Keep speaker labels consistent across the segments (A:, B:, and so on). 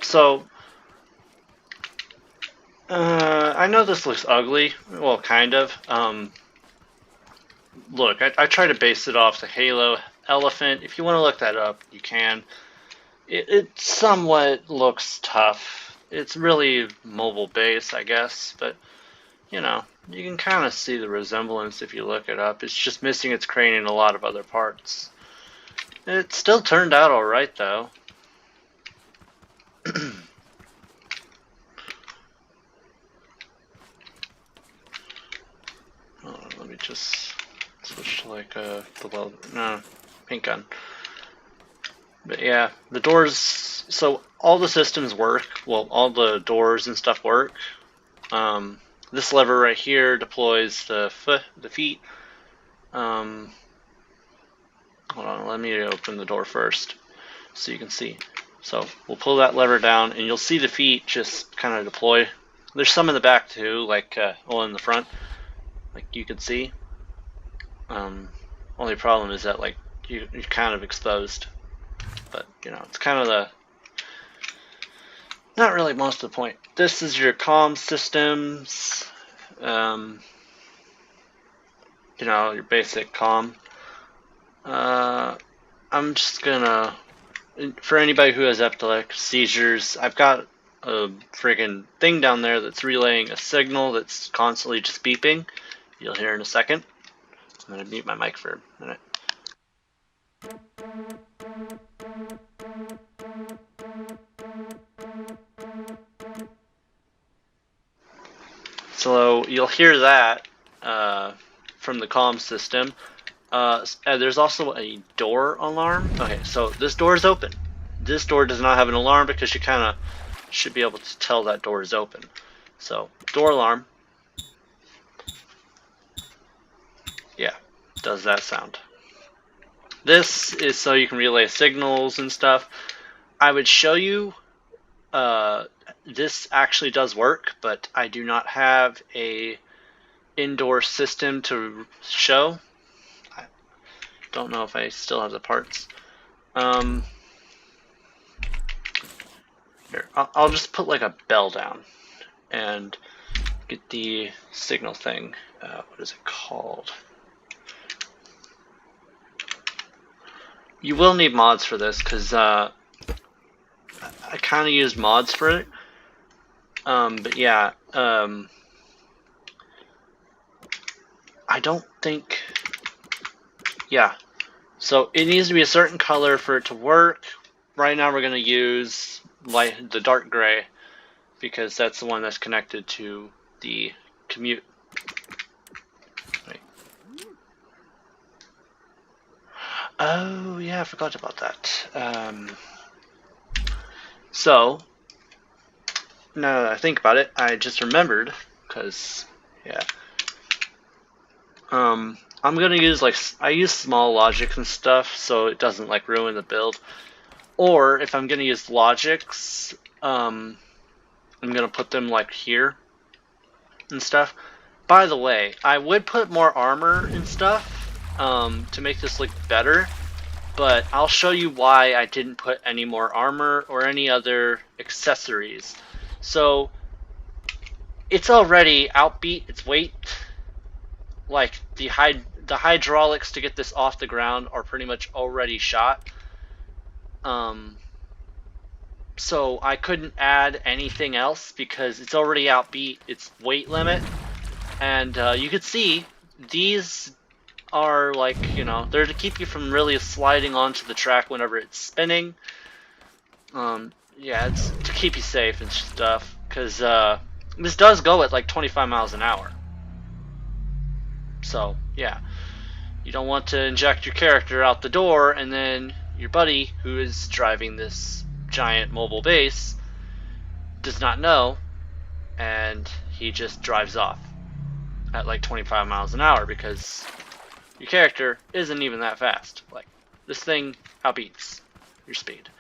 A: up. So, I know this looks ugly. Well, kind of. Look, I try to base it off the Halo Elephant. If you want to look that up, you can. It somewhat looks tough. It's really mobile based, I guess, but you know, you can kind of see the resemblance if you look it up. It's just missing its crane and a lot of other parts. It still turned out alright, though. Let me just switch to like the paint gun. But yeah, the doors. So all the systems work. Well, all the doors and stuff work. This lever right here deploys the feet. Hold on, let me open the door first so you can see. So we'll pull that lever down, and you'll see the feet just kind of deploy. There's some in the back too, like in the front, like you can see. Only problem is that like you're kind of exposed, but you know it's kind of the not really most of the point. This is your comm systems. You know, your basic comm. I'm just gonna, for anybody who has epileptic seizures, I've got a friggin' thing down there that's relaying a signal that's constantly just beeping. You'll hear in a second. I'm gonna mute my mic for a minute. So you'll hear that from the comm system. There's also a door alarm. Okay, so this door is open. This door does not have an alarm because you kind of should be able to tell that door is open. So, door alarm. Yeah, does that sound. This is so you can relay signals and stuff. I would show you this actually does work, but I do not have a indoor system to show. I don't know if I still have the parts. Here, I'll just put like a bell down and get the signal thing. What is it called? You will need mods for this because I kind of used mods for it. But yeah, I don't think. Yeah, so it needs to be a certain color for it to work. Right now we're going to use the dark gray because that's the one that's connected to the commute. Wait. Oh yeah, I forgot about that. So now that I think about it, I just remembered because yeah. I'm gonna use I use small logics and stuff so it doesn't like ruin the build. Or if I'm gonna use logics, I'm gonna put them like here and stuff. By the way, I would put more armor and stuff to make this look better, but I'll show you why I didn't put any more armor or any other accessories. So it's already outbeat its weight. Like the hydraulics to get this off the ground are pretty much already shot. So I couldn't add anything else because it's already outbeat its weight limit. And you could see these are like, you know, they're to keep you from really sliding onto the track whenever it's spinning. Yeah, it's to keep you safe and stuff because this does go at like 25 miles an hour. So yeah, you don't want to inject your character out the door and then your buddy who is driving this giant mobile base does not know and he just drives off at like 25 miles an hour because your character isn't even that fast. Like, this thing outbeats your speed.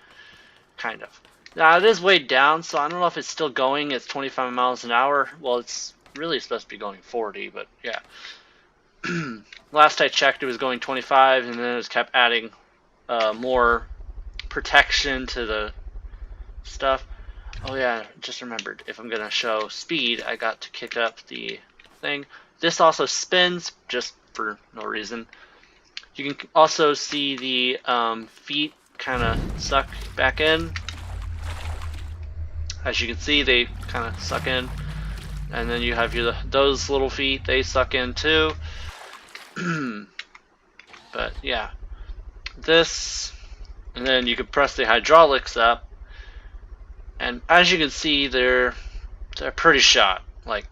A: Kind of. Now, it is weighed down, so I don't know if it's still going at 25 miles an hour. Well, it's really supposed to be going 40, but yeah. Last I checked, it was going 25, and then it kept adding more protection to the stuff. Oh yeah, just remembered. If I'm gonna show speed, I got to kick up the thing. This also spins just for no reason. You can also see the feet kind of suck back in. As you can see, they kind of suck in. And then you have those little feet, they suck in too. But yeah, this, and then you can press the hydraulics up, and as you can see, they're pretty shot. Like,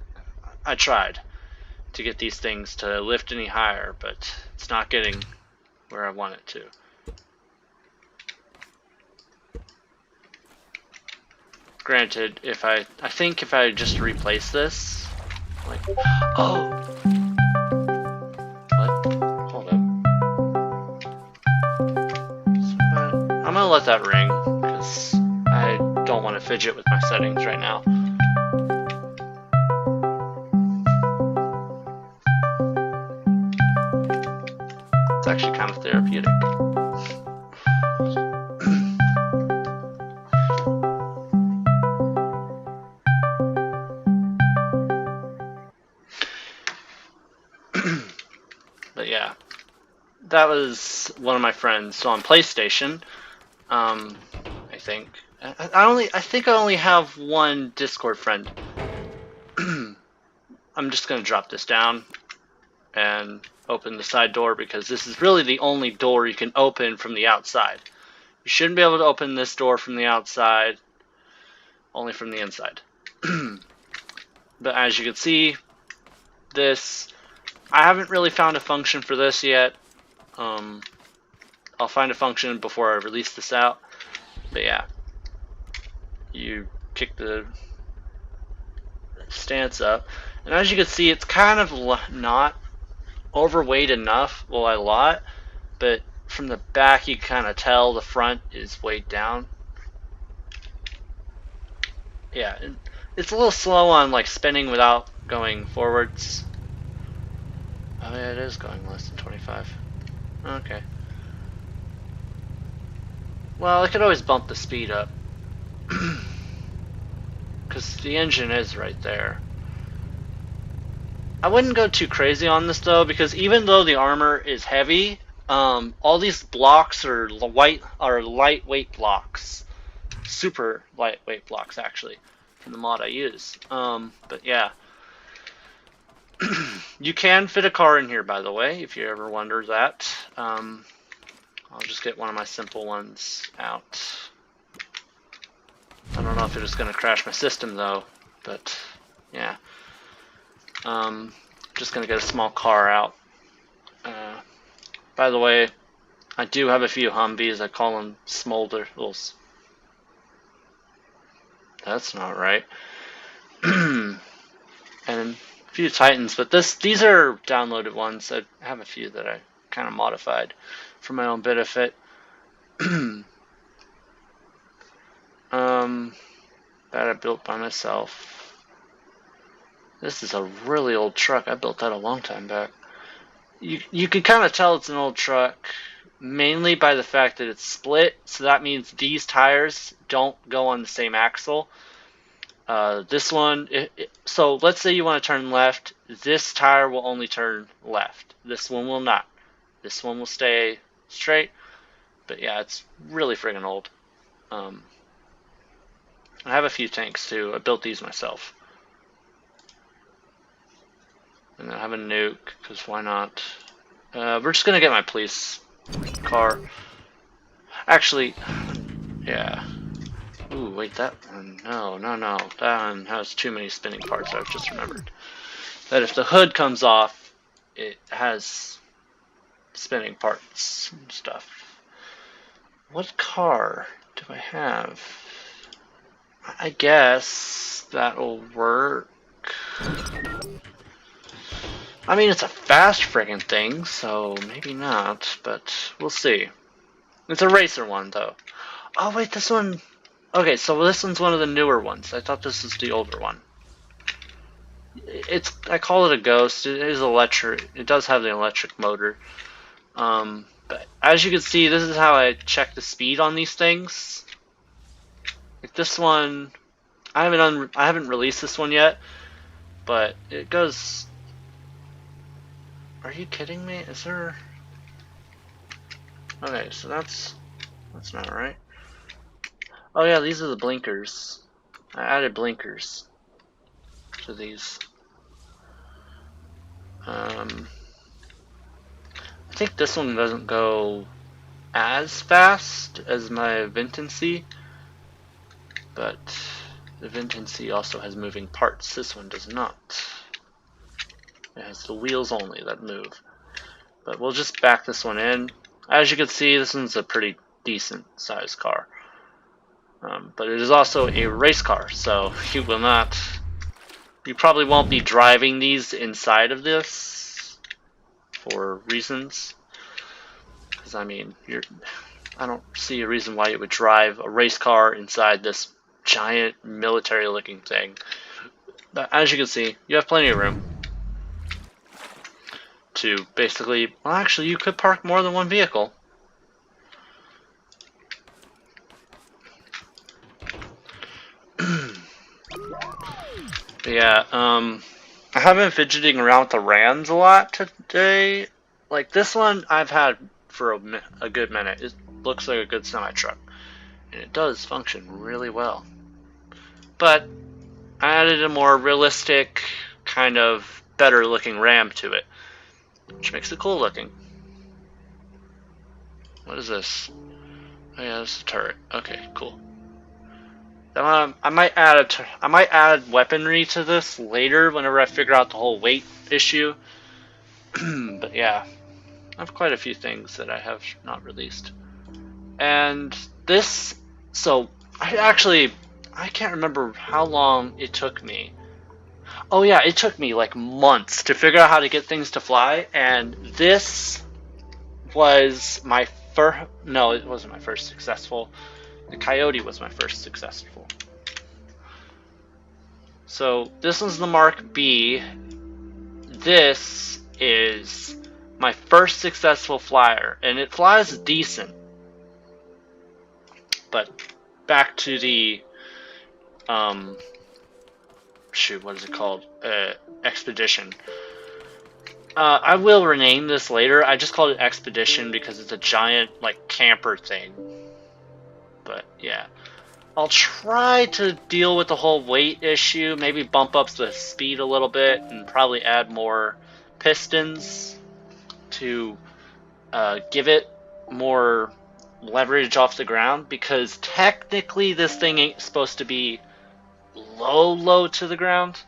A: I tried to get these things to lift any higher, but it's not getting where I want it to. Granted, I think if I just replace this, like, oh, what? Hold up. I'm gonna let that ring because I don't want to fidget with my settings right now. It's actually kind of therapeutic. But yeah, that was one of my friends. So on PlayStation, I think I think I only have one Discord friend. I'm just gonna drop this down and open the side door because this is really the only door you can open from the outside. You shouldn't be able to open this door from the outside, only from the inside. But as you can see, I haven't really found a function for this yet. I'll find a function before I release this out. But yeah, you kick the stance up, and as you can see, it's kind of not overweight enough, well, a lot, but from the back you kind of tell the front is weighed down. Yeah, it's a little slow on like spinning without going forwards. Oh yeah, it is going less than 25. Okay. Well, I could always bump the speed up. Because the engine is right there. I wouldn't go too crazy on this though, because even though the armor is heavy, all these blocks are lightweight blocks. Super lightweight blocks, actually, from the mod I use. But yeah. You can fit a car in here, by the way, if you ever wonder that. I'll just get one of my simple ones out. I don't know if it's going to crash my system, though, but yeah. Just going to get a small car out. By the way, I do have a few Humvees. I call them smolder. That's not right. And a few Titans, but these are downloaded ones. I have a few that I kind of modified for my own benefit. That I built by myself. This is a really old truck. I built that a long time back. You can kind of tell it's an old truck, mainly by the fact that it's split. So that means these tires don't go on the same axle. This one, so let's say you want to turn left. This tire will only turn left. This one will not. This one will stay straight. But yeah, it's really friggin' old. I have a few tanks too. I built these myself. And I have a nuke, because why not? We're just gonna get my police car. Actually, yeah. Ooh, wait, that one, no. That one has too many spinning parts, I've just remembered. That if the hood comes off, it has spinning parts and stuff. What car do I have? I guess that'll work. I mean, it's a fast friggin' thing, so maybe not, but we'll see. It's a racer one, though. Oh, wait, this one... Okay, so this one's one of the newer ones. I thought this was the older one. I call it a Ghost. It is electric. It does have the electric motor. But as you can see, this is how I check the speed on these things. Like this one, I haven't released this one yet, but it goes. Are you kidding me? Is there? Okay, so that's not right. Oh yeah, these are the blinkers. I added blinkers to these. I think this one doesn't go as fast as my Vintancy, but the Vintancy also has moving parts. This one does not. It has the wheels only that move. But we'll just back this one in. As you can see, this one's a pretty decent sized car. But it is also a race car, so you probably won't be driving these inside of this for reasons. Because I mean, I don't see a reason why you would drive a race car inside this giant military-looking thing. But as you can see, you have plenty of room to basically. Well, actually, you could park more than one vehicle. Yeah, I have been fidgeting around with the Rams a lot today. Like this one I've had for a good minute. It looks like a good semi-truck. And it does function really well. But I added a more realistic, kind of better looking Ram to it. Which makes it cool looking. What is this? Oh yeah, this is a turret. Okay, cool. I might add weaponry to this later whenever I figure out the whole weight issue. But yeah, I have quite a few things that I have not released. And this, so I can't remember how long it took me. Oh yeah, it took me like months to figure out how to get things to fly, and this was my first. No, it wasn't my first successful. The Coyote was my first successful. So this one's the Mark B. This is my first successful flyer, and it flies decent. But back to the shoot, what is it called? Expedition. I will rename this later. I just called it Expedition because it's a giant like camper thing. But yeah, I'll try to deal with the whole weight issue. Maybe bump up the speed a little bit and probably add more pistons to give it more leverage off the ground, because technically this thing ain't supposed to be low to the ground.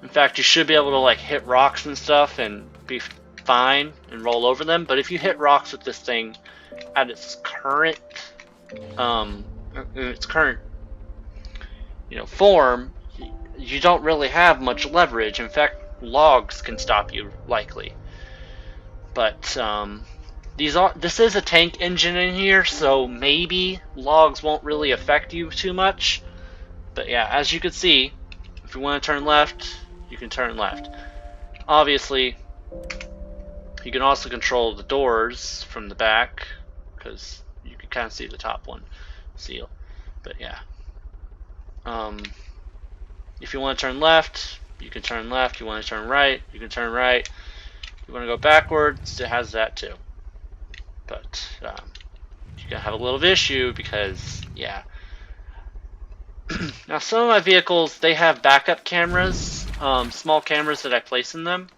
A: In fact, you should be able to like hit rocks and stuff and be fine and roll over them. But if you hit rocks with this thing at its current form, you don't really have much leverage. In fact, logs can stop you likely. But this is a tank engine in here, so maybe logs won't really affect you too much. But yeah, as you can see, if you want to turn left, you can turn left. Obviously, you can also control the doors from the back, because you can kind of see the top one seal. But yeah, if you want to turn left, you can turn left. You want to turn right, you can turn right. If you want to go backwards, it has that too. But you're gonna have a little issue because yeah. Now some of my vehicles, they have backup cameras, small cameras that I place in them.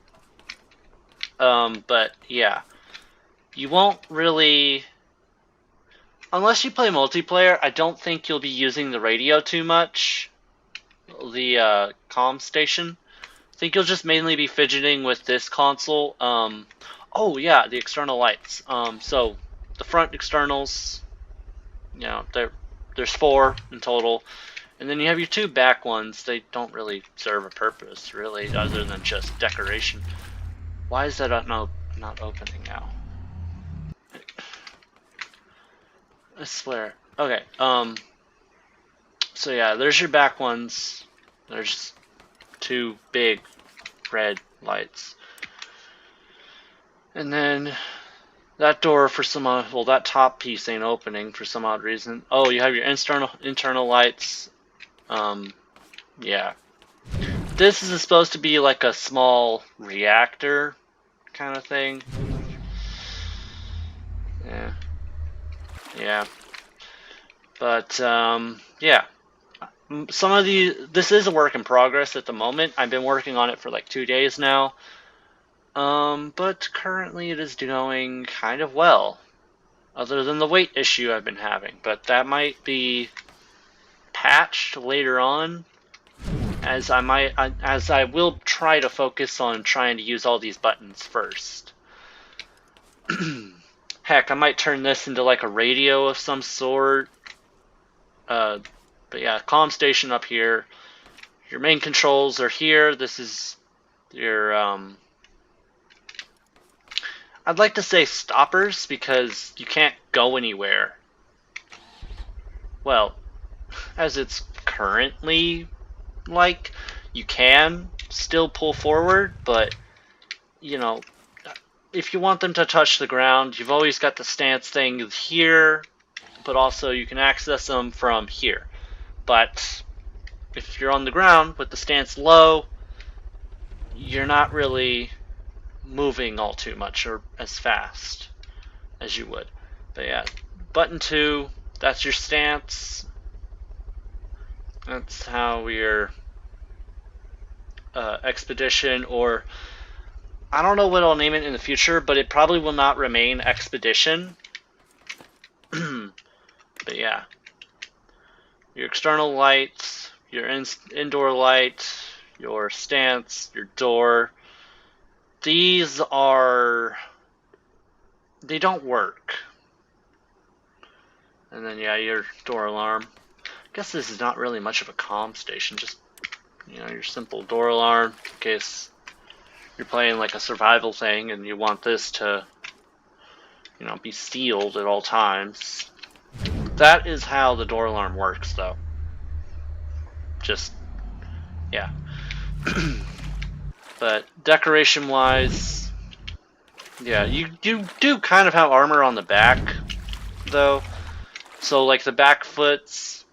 A: But yeah, you won't really, unless you play multiplayer, I don't think you'll be using the radio too much, the comm station. I think you'll just mainly be fidgeting with this console. Oh yeah, the external lights. So the front externals, there's 4 in total. And then you have your 2 back ones. They don't really serve a purpose, really, other than just decoration. Why is that not opening now? I swear. Okay, so yeah, there's your back ones. There's 2 big red lights. And then that door, for some odd, well, that top piece ain't opening for some odd reason. Oh, you have your internal lights. Yeah. This is supposed to be like a small reactor kind of thing. Yeah. Yeah. But, yeah. Some of this is a work in progress at the moment. I've been working on it for like 2 days now. But currently it is doing kind of well. Other than the weight issue I've been having. But that might be patched later on, as I will try to focus on trying to use all these buttons first. Heck, I might turn this into like a radio of some sort. But yeah, comm station up here. Your main controls are here. This is your I'd like to say stoppers, because you can't go anywhere. Well, as it's currently like, you can still pull forward, but you know, if you want them to touch the ground, you've always got the stance thing here, but also you can access them from here. But if you're on the ground with the stance low, you're not really moving all too much or as fast as you would. But yeah, button 2, that's your stance. That's how your expedition, or I don't know what I'll name it in the future, but it probably will not remain expedition. But yeah, your external lights, your indoor light, your stance, your door. These are, they don't work. And then yeah, your door alarm. I guess this is not really much of a comm station, just, you know, your simple door alarm in case you're playing like a survival thing and you want this to, you know, be sealed at all times. That is how the door alarm works, though. Just, yeah. But decoration wise, yeah, you do kind of have armor on the back, though. So like the back foots,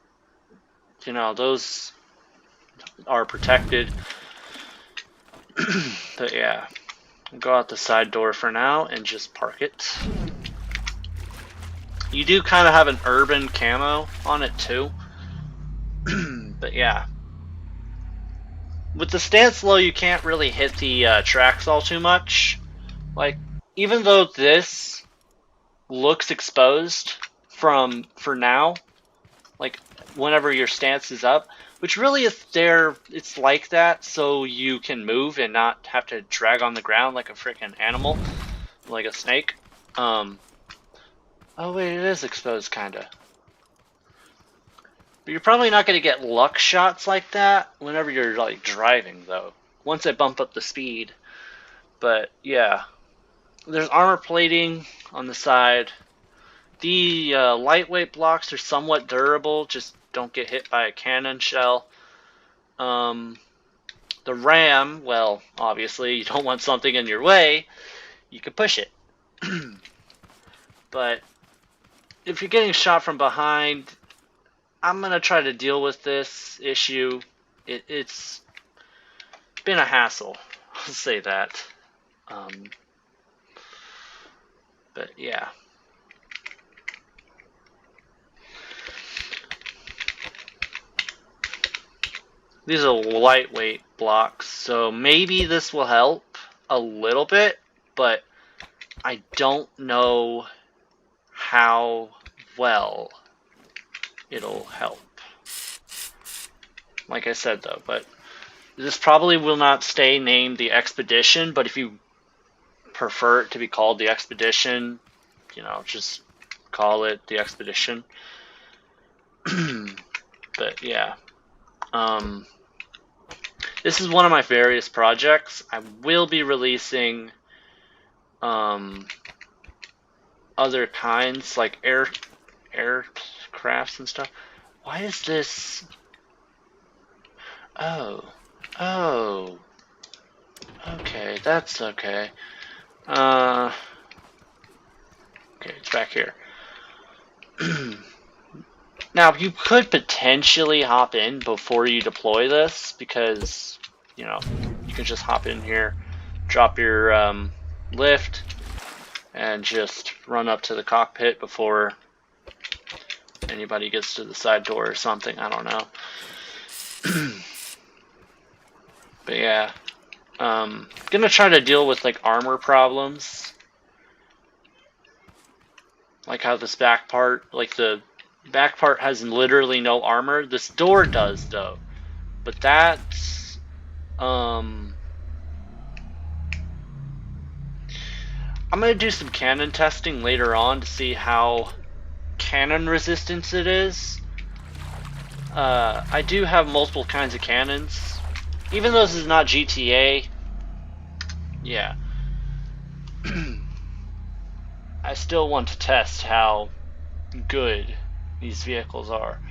A: you know, those are protected. But yeah, go out the side door for now and just park it. You do kind of have an urban camo on it too. But yeah, with the stance low, you can't really hit the tracks all too much. Like, even though this looks exposed for now, like whenever your stance is up, which really is there, it's like that so you can move and not have to drag on the ground like a freaking animal, like a snake. Oh wait, it is exposed kinda. But you're probably not going to get luck shots like that whenever you're like driving, though, once I bump up the speed. But yeah, there's armor plating on the side. The lightweight blocks are somewhat durable, just don't get hit by a cannon shell. The ram, well, obviously you don't want something in your way, you can push it. But if you're getting shot from behind, I'm going to try to deal with this issue. It's been a hassle, I'll say that. But yeah. These are lightweight blocks, so maybe this will help a little bit, but I don't know how well it'll help. Like I said though, but this probably will not stay named the Expedition, but if you prefer it to be called the Expedition, you know, just call it the Expedition. But yeah. This is one of my various projects. I will be releasing other kinds, like aircrafts and stuff. Why is this? Oh. Okay, that's okay. Okay, it's back here. Now, you could potentially hop in before you deploy this, because, you know, you can just hop in here, drop your lift, and just run up to the cockpit before anybody gets to the side door or something. I don't know. But yeah, gonna try to deal with like armor problems, like how this back part, like the back part has literally no armor. This door does though, but that's I'm gonna do some cannon testing later on to see how cannon resistance it is. I do have multiple kinds of cannons. Even though this is not GTA, yeah. I still want to test how good these vehicles are.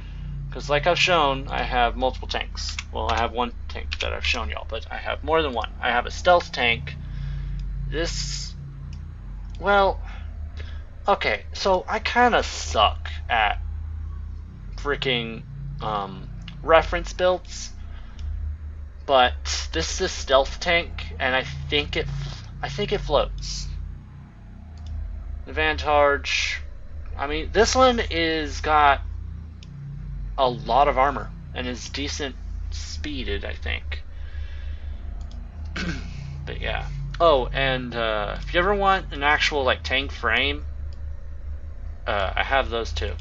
A: Because like I've shown, I have multiple tanks. Well, I have one tank that I've shown y'all, but I have more than one. I have a stealth tank. This, well, okay, so I kind of suck at freaking reference builds. But this is a stealth tank, and I think it floats. Advantage. I mean, this one is got a lot of armor and is decent speeded, I think. But yeah. Oh, and if you ever want an actual like tank frame, I have those too.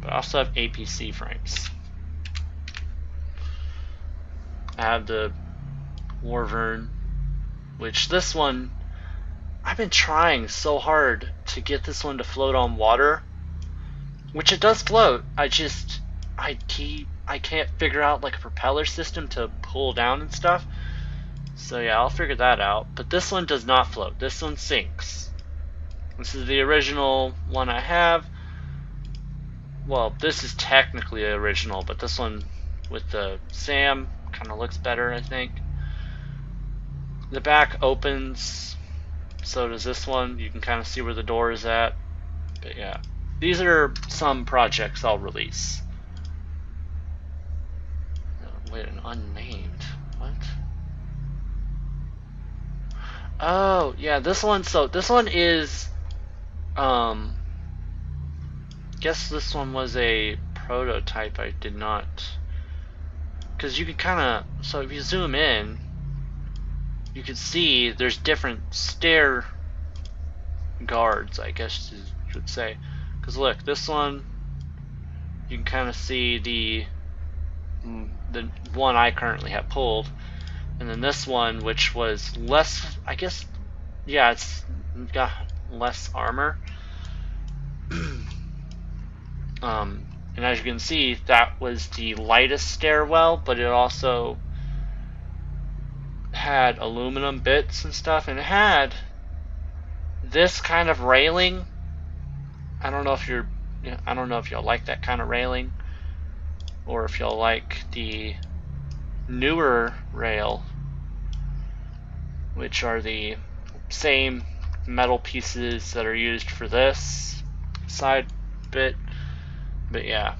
A: But I also have APC frames. I have the Warvern, which this one, I've been trying so hard to get this one to float on water, which it does float. I can't figure out like a propeller system to pull down and stuff. So yeah, I'll figure that out. But this one does not float. This one sinks. This is the original one I have. Well, this is technically the original, but this one with the SAM kind of looks better, I think. The back opens, so does this one. You can kind of see where the door is at. But yeah, these are some projects I'll release. Wait, an unnamed? What? Oh, yeah, this one, so this one is, guess this one was a prototype. I did not, because you can kind of, so if you zoom in, you can see there's different stair guards, I guess you should say. Because look, this one, you can kind of see the one I currently have pulled, and then this one, which was less, I guess, yeah, it's got less armor. And as you can see, that was the lightest stairwell, but it also had aluminum bits and stuff, and it had this kind of railing. I don't know if y'all like that kind of railing, or if y'all like the newer rail, which are the same metal pieces that are used for this side bit. But yeah.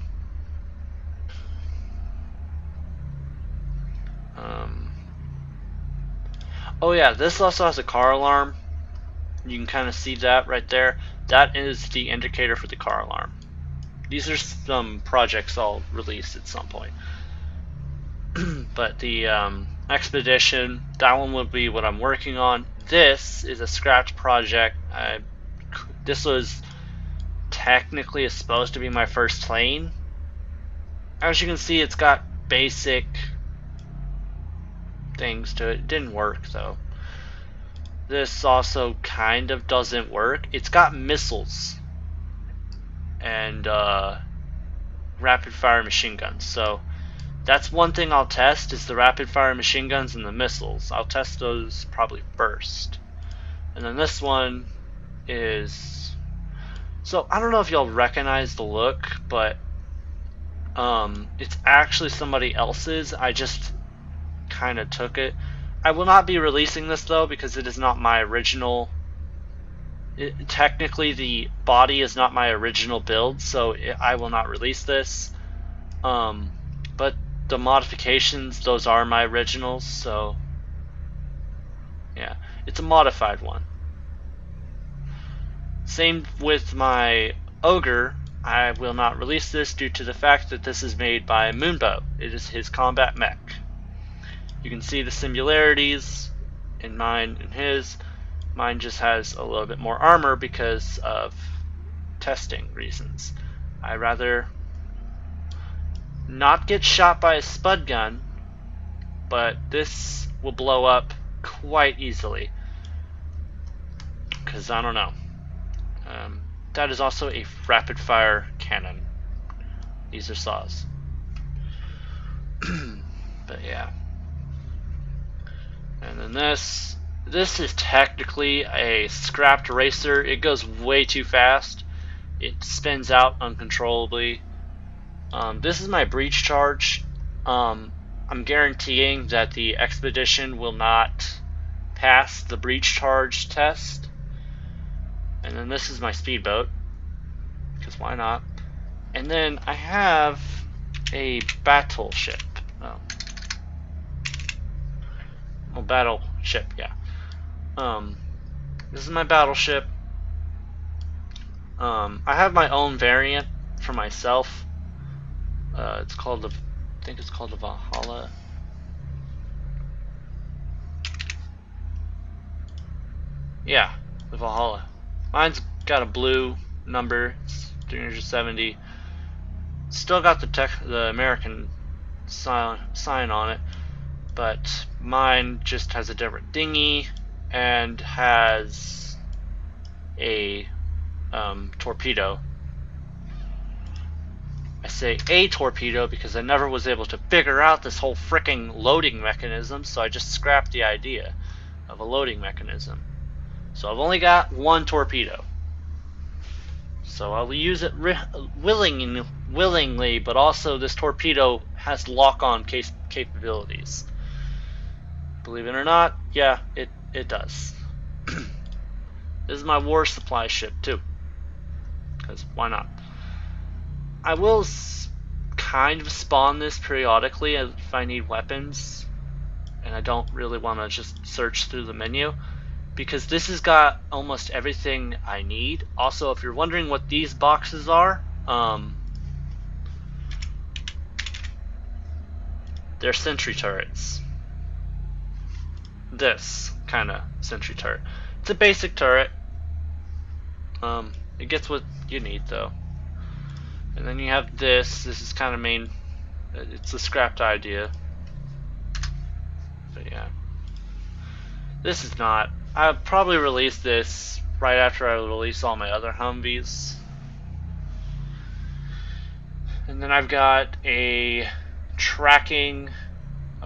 A: Oh yeah, this also has a car alarm. You can kind of see that right there. That is the indicator for the car alarm. These are some projects I'll release at some point. But the Expedition, that one would be what I'm working on. This is a scratch project. This was technically supposed to be my first plane. As you can see, it's got basic things to it. It didn't work though. This also kind of doesn't work. It's got missiles and rapid fire machine guns. So that's one thing I'll test, is the rapid fire machine guns and the missiles. I'll test those probably first. And then this one is, so I don't know if y'all recognize the look, but it's actually somebody else's. I just kind of took it. I will not be releasing this though, because it is not my original Technically, the body is not my original build, so I will not release this. But the modifications, those are my originals, so yeah, it's a modified one. Same with my ogre. I will not release this due to the fact that this is made by Moonbow. It is his combat mech. You can see the similarities in mine and his. Mine just has a little bit more armor because of testing reasons. I'd rather not get shot by a spud gun, but this will blow up quite easily. Because I don't know. That is also a rapid fire cannon. These are saws. But yeah. And then this is technically a scrapped racer. It goes way too fast. It spins out uncontrollably. This is my breach charge. I'm guaranteeing that the expedition will not pass the breach charge test. And then this is my speedboat, because why not? And then I have a battleship. Battleship, yeah. This is my battleship. I have my own variant for myself. It's called I think it's called the Valhalla. Yeah, the Valhalla. Mine's got a blue number. It's 370. Still got the American sign on it, but mine just has a different dinghy and has a torpedo. I say a torpedo because I never was able to figure out this whole fricking loading mechanism, so I just scrapped the idea of a loading mechanism. So I've only got one torpedo. So I'll use it willingly, but also this torpedo has lock-on capabilities. Believe it or not, yeah, it does. This is my war supply ship too, because why not? I will kind of spawn this periodically if I need weapons, and I don't really want to just search through the menu, because this has got almost everything I need. Also, if you're wondering what these boxes are, they're sentry turrets. This kind of sentry turret. It's a basic turret. It gets what you need though. And then you have this. This is kind of main. It's a scrapped idea. But yeah. This is not. I'll probably release this right after I release all my other Humvees. And then I've got a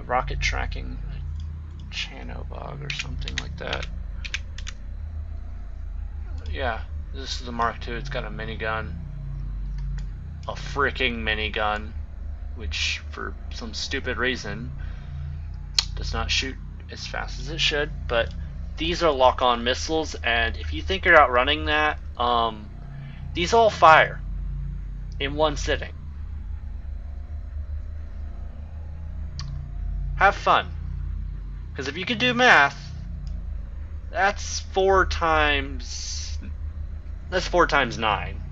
A: rocket tracking Chanobog or something like that. Yeah, this is the Mark II. It's got a minigun. A freaking minigun, which for some stupid reason does not shoot as fast as it should, but these are lock-on missiles, and if you think you're outrunning that, these all fire in one sitting. Have fun, because if you can do math, that's 4 times 9.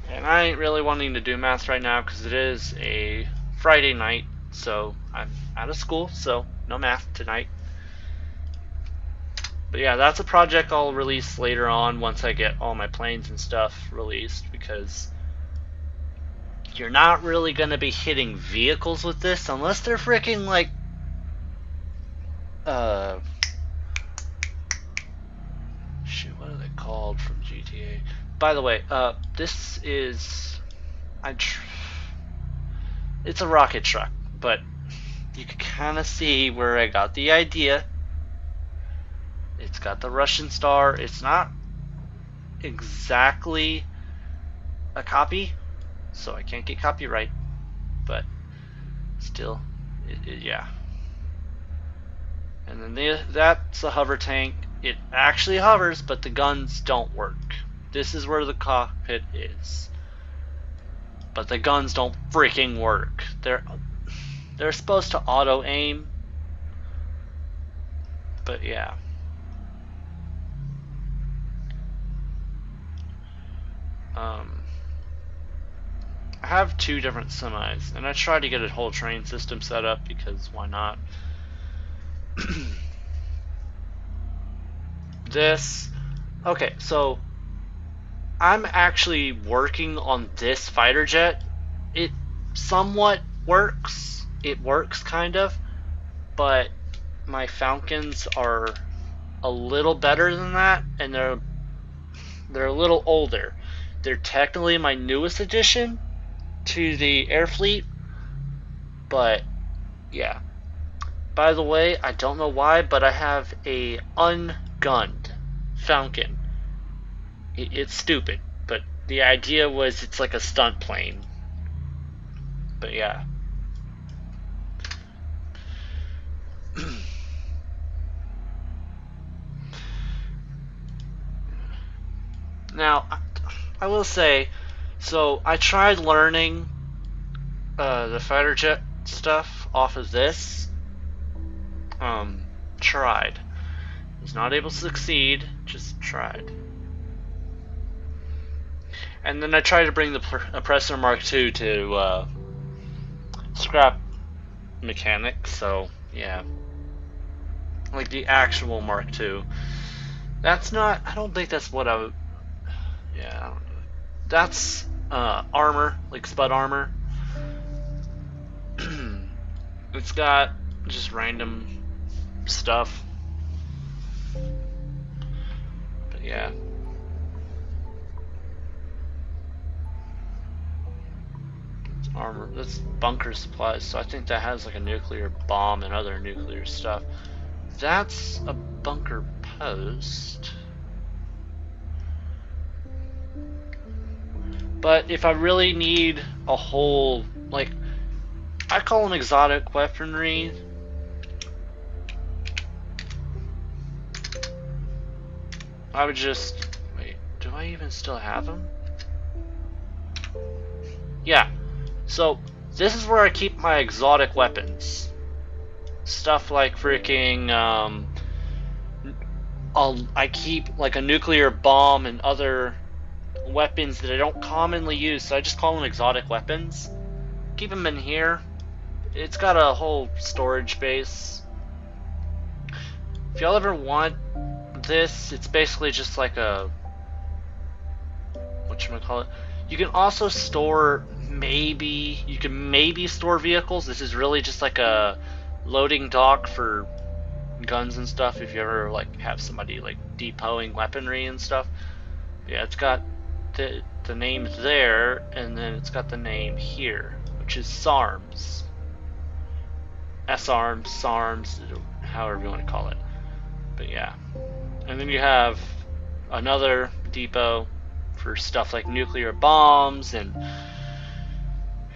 A: And I ain't really wanting to do math right now because it is a Friday night, so I'm out of school, so no math tonight. But yeah, that's a project I'll release later on once I get all my planes and stuff released, because you're not really going to be hitting vehicles with this unless they're freaking like shit, what are they called from GTA? By the way, this is it's a rocket truck, but you can kind of see where I got the idea. It's got the Russian star. It's not exactly a copy, so I can't get copyright, but still, yeah. And then that's a hover tank. it actually hovers, but the guns don't work. This is where the cockpit is. But the guns don't freaking work. They're supposed to auto aim. But yeah. I have 2 different semis, and I tried to get a whole train system set up because why not? Okay, so I'm actually working on this fighter jet. It somewhat works. It works kind of, but my Falcons are a little better than that, and they're a little older. They're technically my newest addition to the air fleet, but yeah. By the way, I don't know why, but I have a ungunned Falcon. It's stupid, but the idea was it's like a stunt plane. But yeah. Now, I will say, so I tried learning the fighter jet stuff off of this. Tried. Was not able to succeed, just tried. And then I tried to bring the Oppressor Mark II to scrap mechanics, so yeah. Like the actual Mark II. That's not, I don't think that's what I would, yeah, I don't know. That's armor, like Spud armor. It's got just random stuff. But yeah. It's armor. That's bunker supplies, so I think that has like a nuclear bomb and other nuclear stuff. That's a bunker post. But if I really need a whole, like, I call them exotic weaponry. I would just, wait, do I even still have them? Yeah, so this is where I keep my exotic weapons. Stuff like freaking, I keep like a nuclear bomb and other weapons that I don't commonly use, so I just call them exotic weapons. Keep them in here. It's got a whole storage base. If y'all ever want this, it's basically just like a, whatchamacallit. You can also store, you can maybe store vehicles. This is really just like a loading dock for guns and stuff if you ever like have somebody like depoting weaponry and stuff. Yeah, it's got the name there, and then it's got the name here, which is SARMS. S-ARMS, SARMS, however you want to call it. But yeah. And then you have another depot for stuff like nuclear bombs and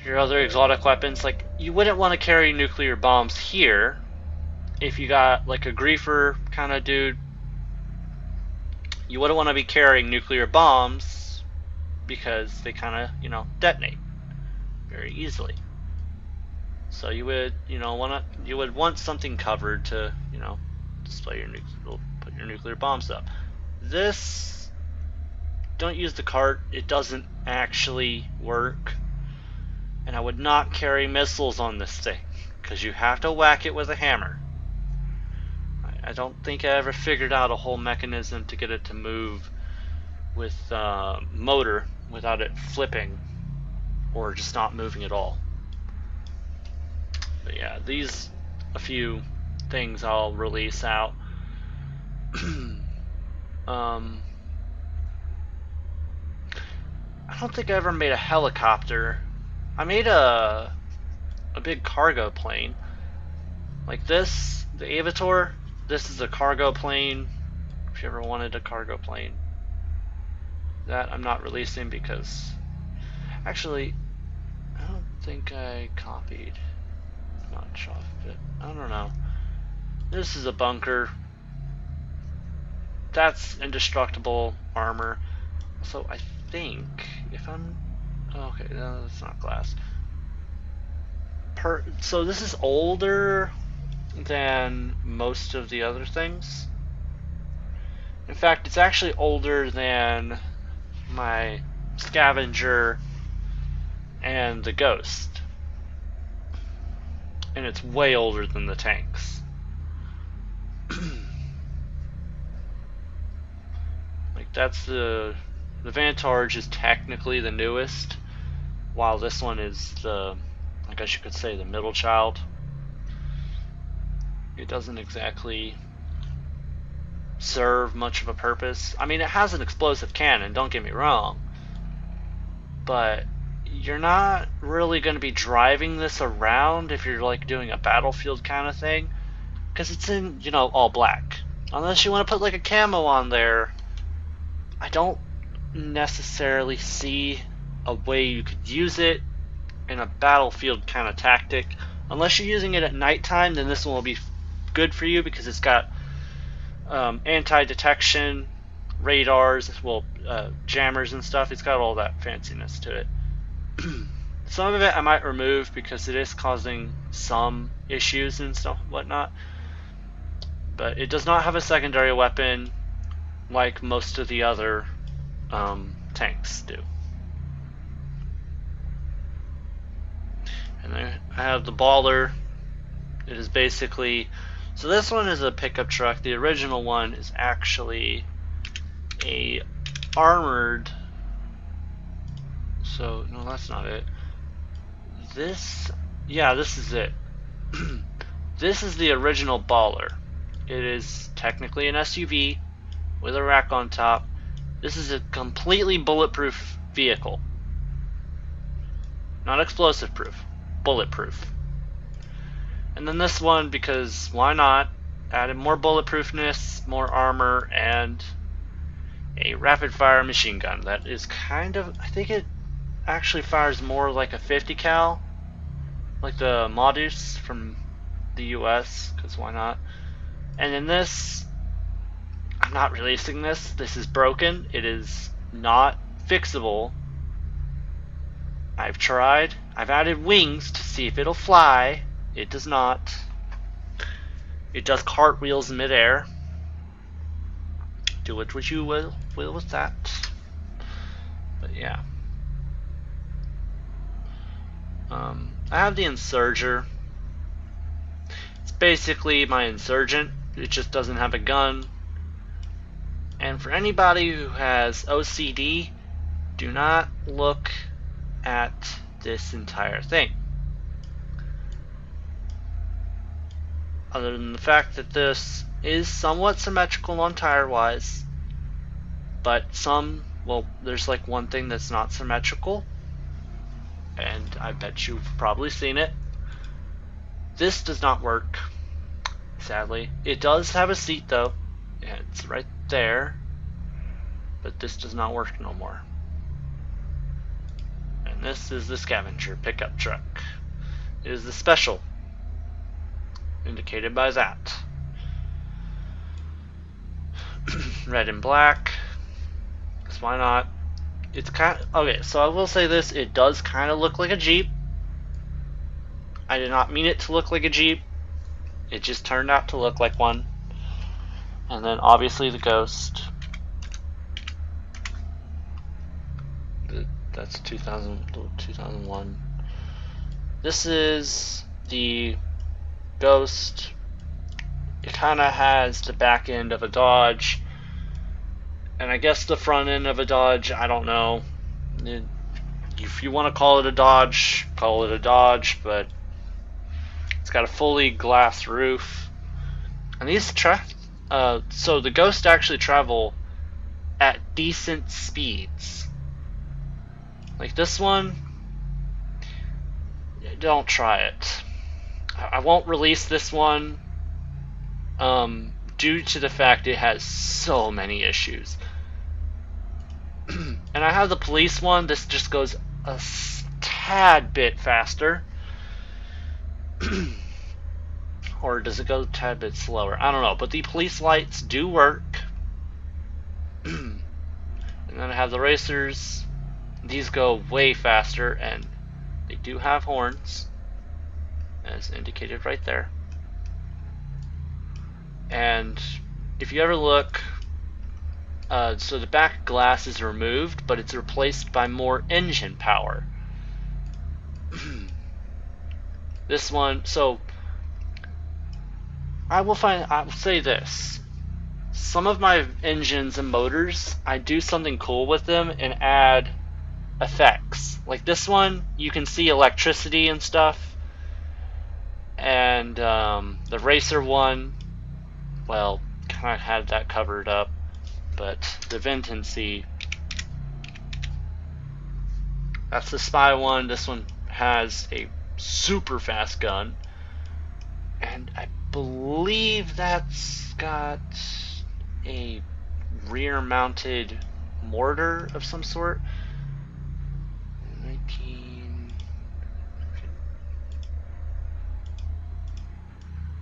A: your other exotic weapons. Like, you wouldn't want to carry nuclear bombs here if you got like a griefer kind of dude. You wouldn't want to be carrying nuclear bombs because they kind of, detonate very easily. So you would, want something covered to, display put your nuclear bombs up. This, don't use the cart. It doesn't actually work. And I would not carry missiles on this thing because you have to whack it with a hammer. I don't think I ever figured out a whole mechanism to get it to move with motor without it flipping or just not moving at all. But yeah, these a few things I'll release out. I don't think I ever made a helicopter. I made a big cargo plane. Like this, the Aviator. This is a cargo plane. If you ever wanted a cargo plane. That I'm not releasing because actually I don't think I copied much off of it. I don't know. This is a bunker. that's indestructible armor. So I think if I'm okay, no, that's not glass. So this is older than most of the other things. In fact, it's actually older than my scavenger and the ghost. And it's way older than the tanks. Like that's the Vantage is technically the newest, while this one is the, I guess you could say, the middle child. It doesn't exactly serve much of a purpose. I mean, it has an explosive cannon, don't get me wrong, but you're not really going to be driving this around if you're like doing a battlefield kind of thing, because it's in, you know, all black. Unless you want to put like a camo on there, I don't necessarily see a way you could use it in a battlefield kind of tactic. Unless you're using it at nighttime, then this one will be good for you because it's got anti-detection, radars, well, jammers and stuff. It's got all that fanciness to it. Some of it I might remove because it is causing some issues and stuff, whatnot. But it does not have a secondary weapon like most of the other tanks do. And I have the Baller. It is basically, so this one is a pickup truck. The original one is actually a armored, so no, that's not it. This, yeah, this is it. This is the original Baller. It is technically an SUV with a rack on top. This is a completely bulletproof vehicle. Not explosive proof, bulletproof. And then this one, because why not, added more bulletproofness, more armor, and a rapid fire machine gun that is kind of, I think it actually fires more like a 50 cal, like the Modus from the US, because why not. And in this, I'm not releasing this. This is broken. It is not fixable. I've tried. I've added wings to see if it'll fly. It does not. It does cartwheels in midair. Do it what you will with that. But yeah. I have the Insurger. It's basically my Insurgent. It just doesn't have a gun. And for anybody who has OCD, do not look at this entire thing. Other than the fact that this is somewhat symmetrical on tire-wise, but some, well, there's like one thing that's not symmetrical, and I bet you've probably seen it. This does not work, sadly. It does have a seat though. Yeah, it's right there, but this does not work no more. And this is the Scavenger pickup truck. It is the special, indicated by that. Red and black, because why not? It's kind of, okay, so I will say this, it does kind of look like a Jeep. I did not mean it to look like a Jeep. It just turned out to look like one. And then obviously the Ghost. That's 2001. This is the Ghost. It kind of has the back end of a Dodge, and I guess the front end of a Dodge. I don't know. If you want to call it a Dodge, call it a Dodge, but it's got a fully glass roof. And these so the Ghost actually travel at decent speeds. Like this one, don't try it. I won't release this one due to the fact it has so many issues. And I have the police one. This just goes a tad bit faster. Or does it go a tad bit slower? I don't know. But the police lights do work. And then I have the racers. These go way faster, and they do have horns, as indicated right there. And if you ever look, so the back glass is removed, but it's replaced by more engine power. This one, so I will say this. Some of my engines and motors, I do something cool with them and add effects. Like this one, you can see electricity and stuff. And the racer one, well, kind of had that covered up. But the Ventency, that's the spy one. This one has a super fast gun. And I believe that's got a rear mounted mortar of some sort. 19.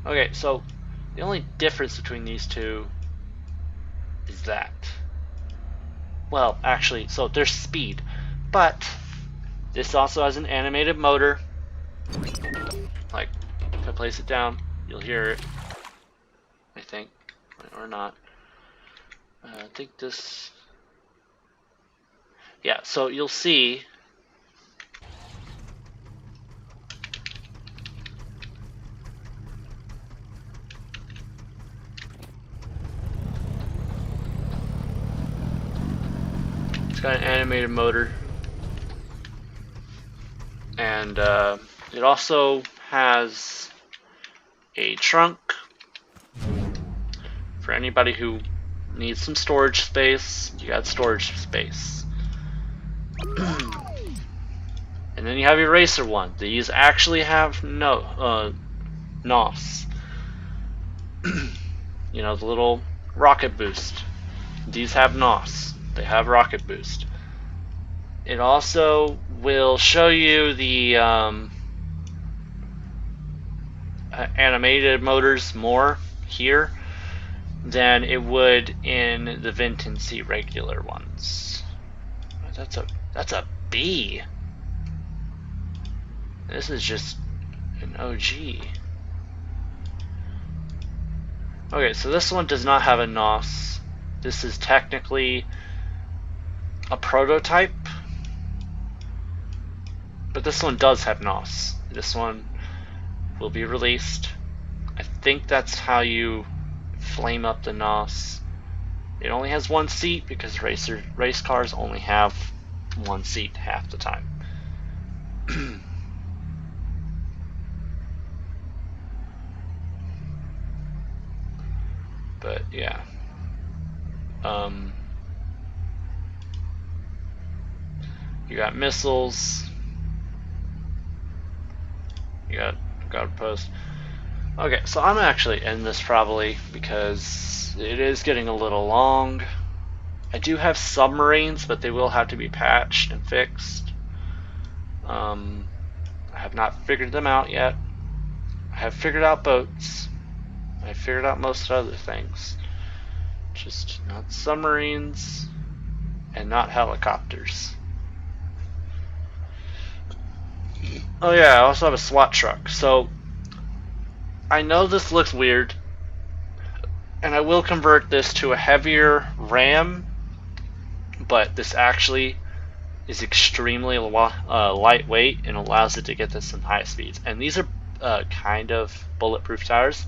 A: Okay, so the only difference between these two is that, well, actually, so there's speed, but this also has an animated motor. Like, if I place it down, you'll hear it, I think, or not. I think this, yeah, so you'll see it's got an animated motor, and it also has a trunk for anybody who needs some storage space. You got storage space. And then you have your racer one. These actually have NOS. You know, the little rocket boost. These have NOS. They have rocket boost. It also will show you the animated motors more here than it would in the Ventency regular ones. That's a B. This is just an OG. Okay, so this one does not have a NOS. This is technically a prototype, but this one does have NOS. This one will be released. I think that's how you flame up the NOS. It only has one seat because race cars only have one seat half the time. But yeah, you got missiles. You got guard post. Okay, so I'm actually end this probably because it is getting a little long. I do have submarines, but they will have to be patched and fixed. I have not figured them out yet. I have figured out boats. I figured out most other things. Just not submarines and not helicopters. Oh yeah, I also have a SWAT truck. So I know this looks weird, and I will convert this to a heavier Ram, but this actually is extremely lightweight and allows it to get to some high speeds. And these are kind of bulletproof tires.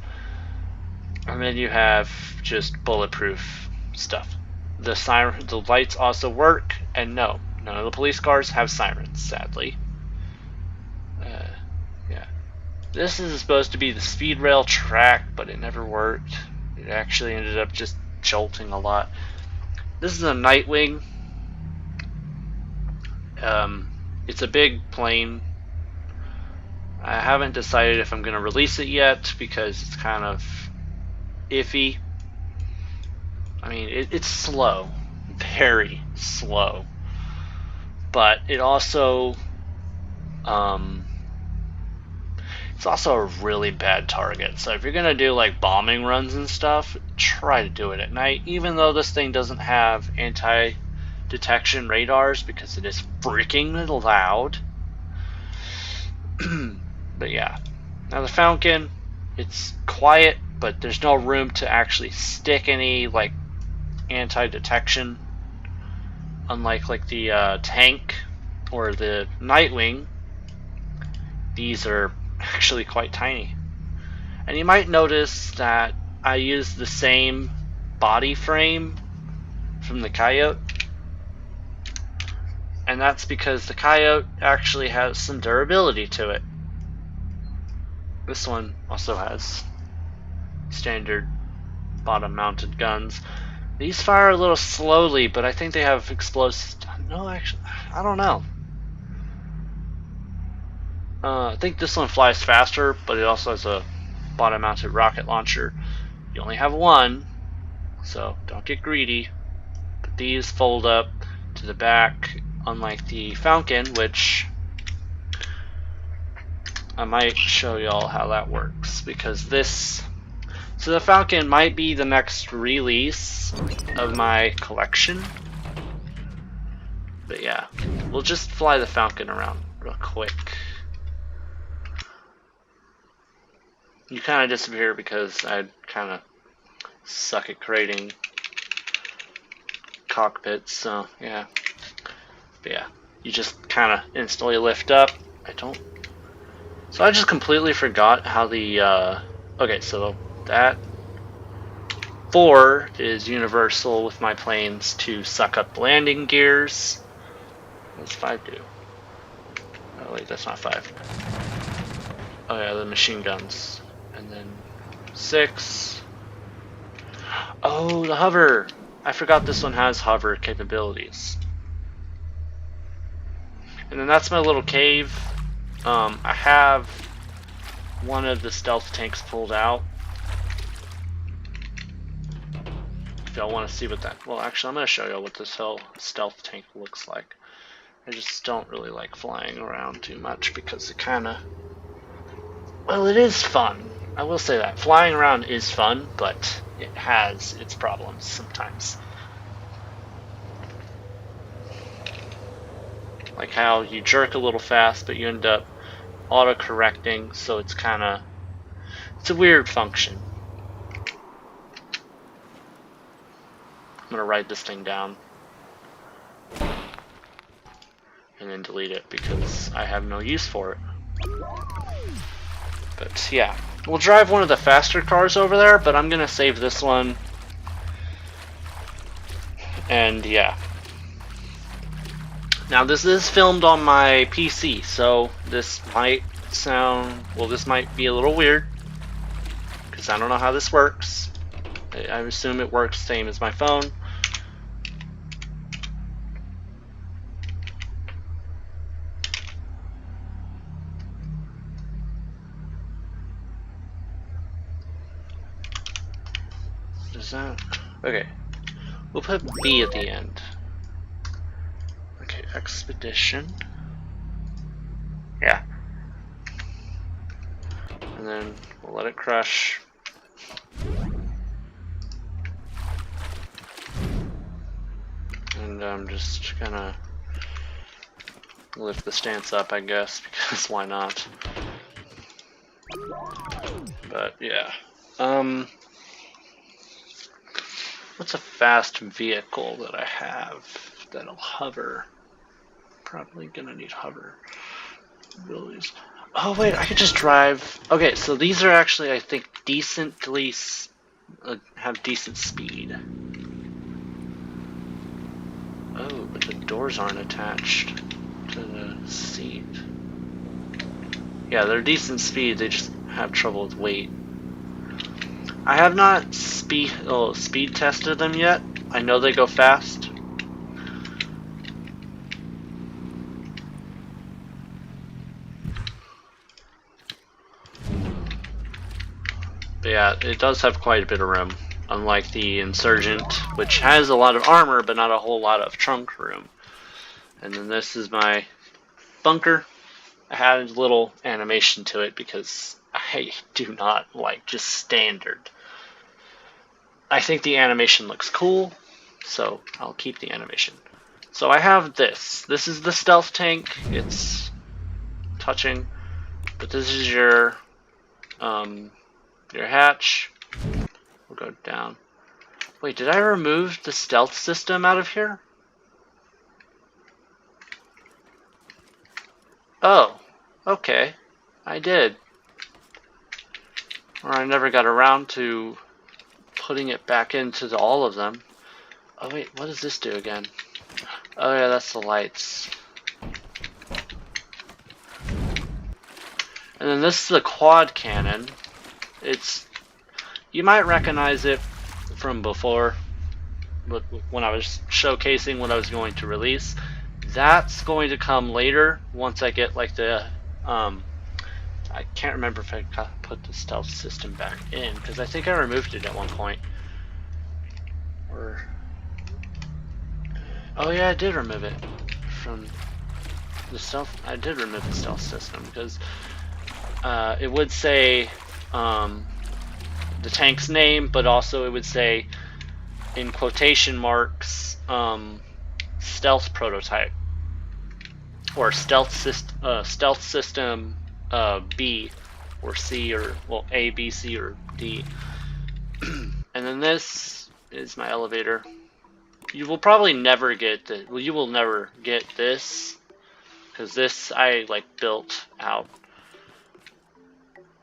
A: And then you have just bulletproof stuff. The lights also work, and no, none of the police cars have sirens, sadly. Yeah, this is supposed to be the speed rail track, but it never worked. It actually ended up just jolting a lot. This is a Nightwing. It's a big plane. I haven't decided if I'm going to release it yet because it's kind of iffy. I mean, it's slow, very slow, but it also it's also a really bad target. So if you're gonna do like bombing runs and stuff, try to do it at night. Even though this thing doesn't have detection radars because it is freaking loud. But yeah, now the Falcon, it's quiet, but there's no room to actually stick any like anti-detection, unlike like the tank or the Nightwing. These are actually quite tiny. And you might notice that I use the same body frame from the Coyote, and that's because the Coyote actually has some durability to it. This one also has standard bottom mounted guns. These fire a little slowly, but I think they have explosives. No, actually, I don't know. I think this one flies faster, but it also has a bottom mounted rocket launcher. You only have one, so don't get greedy. But these fold up to the back, unlike the Falcon, which I might show y'all how that works, because this... So the Falcon might be the next release of my collection. But yeah, we'll just fly the Falcon around real quick. You kind of disappear because I kind of suck at creating cockpits, so yeah. But yeah, you just kind of instantly lift up. So I just completely forgot how the, okay, so that 4 is universal with my planes to suck up landing gears. What does 5 do? Oh wait, that's not 5. Oh yeah, the machine guns. And then 6. Oh, the hover! I forgot this one has hover capabilities. And then that's my little cave. I have one of the stealth tanks pulled out. If y'all want to see what that... Well, actually, I'm going to show y'all what this whole stealth tank looks like. I just don't really like flying around too much because it kind of... Well, it is fun. I will say that. Flying around is fun, but it has its problems sometimes. Like how you jerk a little fast, but you end up auto-correcting, so it's kind of... It's a weird function. I'm going to write this thing down. And then delete it because I have no use for it. But yeah, we'll drive one of the faster cars over there, but I'm going to save this one. And yeah. Now this is filmed on my PC, so this might sound, well, this might be a little weird because I don't know how this works. I assume it works same as my phone. Does that? Okay. We'll put B at the end. Okay, expedition. Yeah. And then we'll let it crush. And I'm just gonna lift the stance up, I guess, because why not? But yeah. What's a fast vehicle that I have that'll hover? Probably gonna need hover abilities. Oh wait, I could just drive. Okay, so these are actually, I think, decently have decent speed. Oh, but the doors aren't attached to the seat. Yeah, they're decent speed. They just have trouble with weight. I have not speed tested them yet. I know they go fast. But yeah, it does have quite a bit of room, unlike the Insurgent, which has a lot of armor but not a whole lot of trunk room. And then this is my bunker. I had a little animation to it because I do not like just standard. I think the animation looks cool, so I'll keep the animation. So I have this. This is the stealth tank. It's touching, but this is your hatch. We'll go down. Wait, did I remove the stealth system out of here? Oh, okay. I did. Or I never got around to putting it back into all of them. Oh wait, what does this do again? Oh yeah, that's the lights. And then this is the quad cannon. You might recognize it from before, but when I was showcasing what I was going to release. That's going to come later once I get like the I can't remember if I put the stealth system back in, because I think I removed it at one point. Or oh yeah, I did remove it from the stealth. I did remove the stealth system because it would say the tank's name, but also it would say in quotation marks stealth prototype or stealth system B or C, or well, A, B, C, or D. And then this is my elevator. You will probably never get the, well, you will never get this, because this I like built out.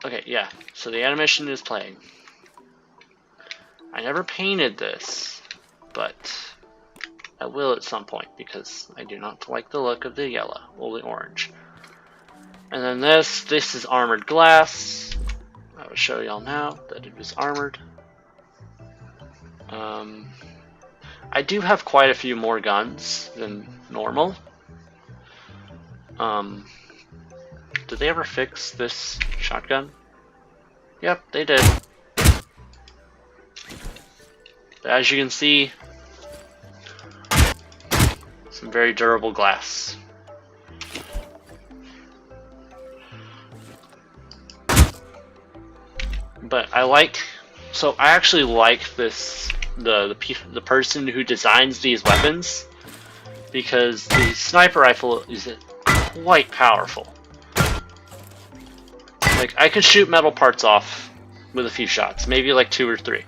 A: Okay, yeah, so the animation is playing. I never painted this, but I will at some point because I do not like the look of the yellow or the orange. And then this is armored glass. I will show y'all now that it is armored. I do have quite a few more guns than normal. Did they ever fix this shotgun? Yep, they did. But as you can see, some very durable glass. But I actually like this, the person who designs these weapons, because the sniper rifle is quite powerful. Like, I can shoot metal parts off with a few shots, maybe like 2 or 3.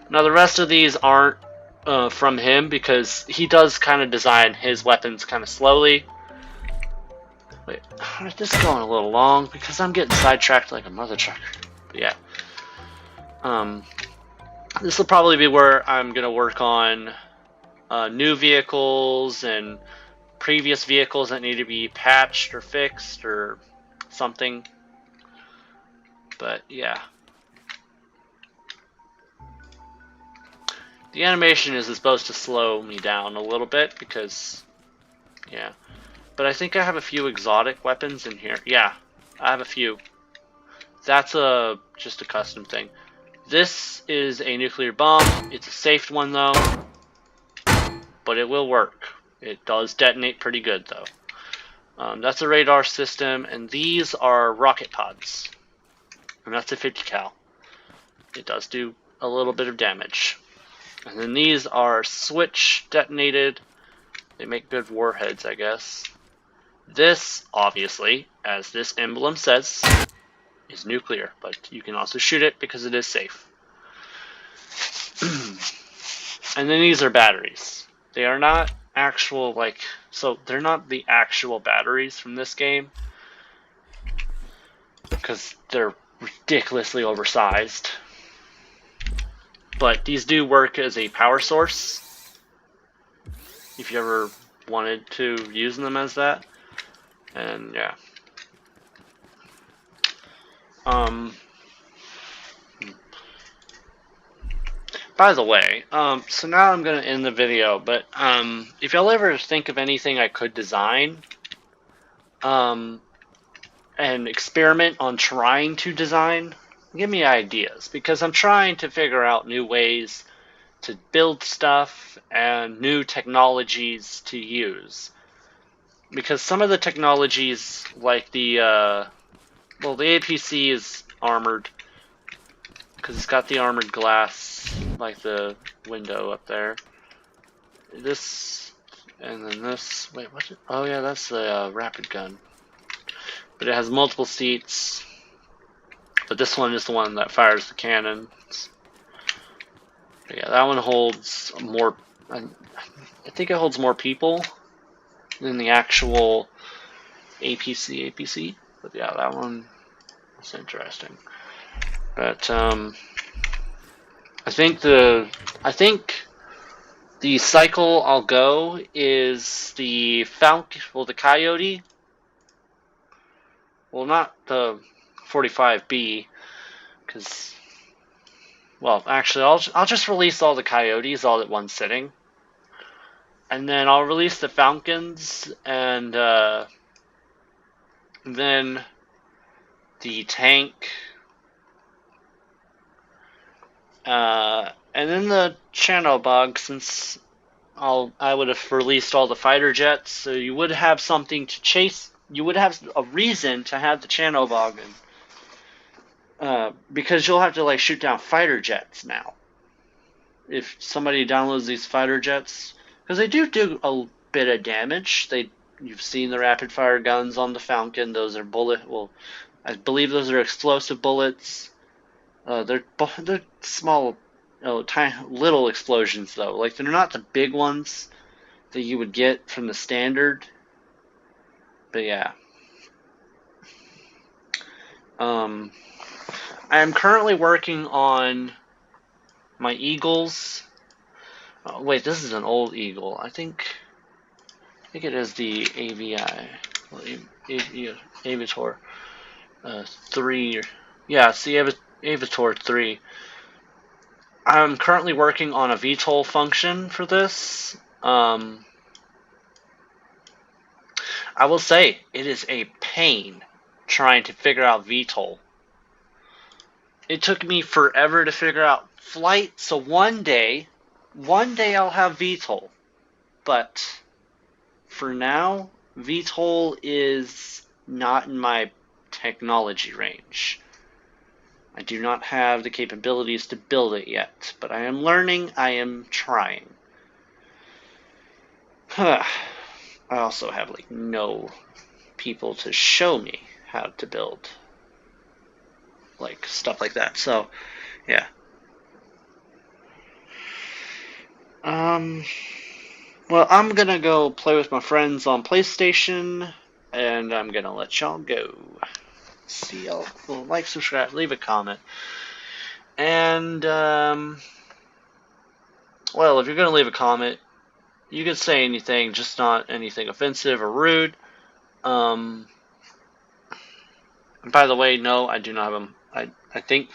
A: Now the rest of these aren't from him, because he does kind of design his weapons kind of slowly. Wait, this is going a little long because I'm getting sidetracked like a mother trucker. But yeah. This will probably be where I'm going to work on new vehicles and previous vehicles that need to be patched or fixed or something. But yeah. The animation is supposed to slow me down a little bit because, yeah. But I think I have a few exotic weapons in here. Yeah, I have a few. That's just a custom thing. This is a nuclear bomb. It's a safe one though, but it will work. It does detonate pretty good though. That's a radar system, and these are rocket pods. And that's a 50 cal. It does do a little bit of damage. And then these are switch detonated. They make good warheads, I guess. This, obviously, as this emblem says, is nuclear, but you can also shoot it because it is safe. And then these are batteries. They are not actual, so they're not the actual batteries from this game, because they're ridiculously oversized. But these do work as a power source, if you ever wanted to use them as that. And yeah. By the way, so now I'm going to end the video, but if y'all ever think of anything I could design, and experiment on trying to design, give me ideas, because I'm trying to figure out new ways to build stuff and new technologies to use. Because some of the technologies, like the APC is armored, because it's got the armored glass, like the window up there. this, and then this. Wait, what's it? Oh yeah, that's the rapid gun. But it has multiple seats. But this one is the one that fires the cannons. But yeah, that one holds more. I think it holds more people than the actual APC. But yeah, that one is interesting. But I think the cycle I'll go is the Falcon, well, the Coyote. Well, not the 45B, because, well, actually, I'll just release all the Coyotes all at one sitting, and then I'll release the Falcons, and then the tank, and then the channel bug, since I would have released all the fighter jets, so you would have something to chase. You would have a reason to have the channel bug, because you'll have to like shoot down fighter jets now. If somebody downloads these fighter jets, because they do a bit of damage. You've seen the rapid fire guns on the Falcon. Those are well, I believe those are explosive bullets. They're small, tiny little explosions though. Like they're not the big ones that you would get from the standard. But yeah. I am currently working on my Eagles. Oh, wait, this is an old Eagle. I think it is the AVI. Well, Aviator 3. Yeah, it's the Aviator 3. I'm currently working on a VTOL function for this. I will say, it is a pain trying to figure out VTOL. It took me forever to figure out flight, so one day I'll have VTOL. But for now, VTOL is not in my technology range. I do not have the capabilities to build it yet, but I am learning, I am trying. I also have like no people to show me how to build like stuff like that. So, yeah. Well, I'm gonna go play with my friends on PlayStation, and I'm gonna let y'all go. See y'all. Well, like, subscribe, leave a comment. And, well, if you're gonna leave a comment, you can say anything, just not anything offensive or rude. And by the way, no, I do not have them. I think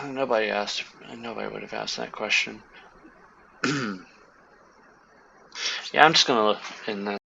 A: nobody would have asked that question. Yeah, I'm just gonna end that.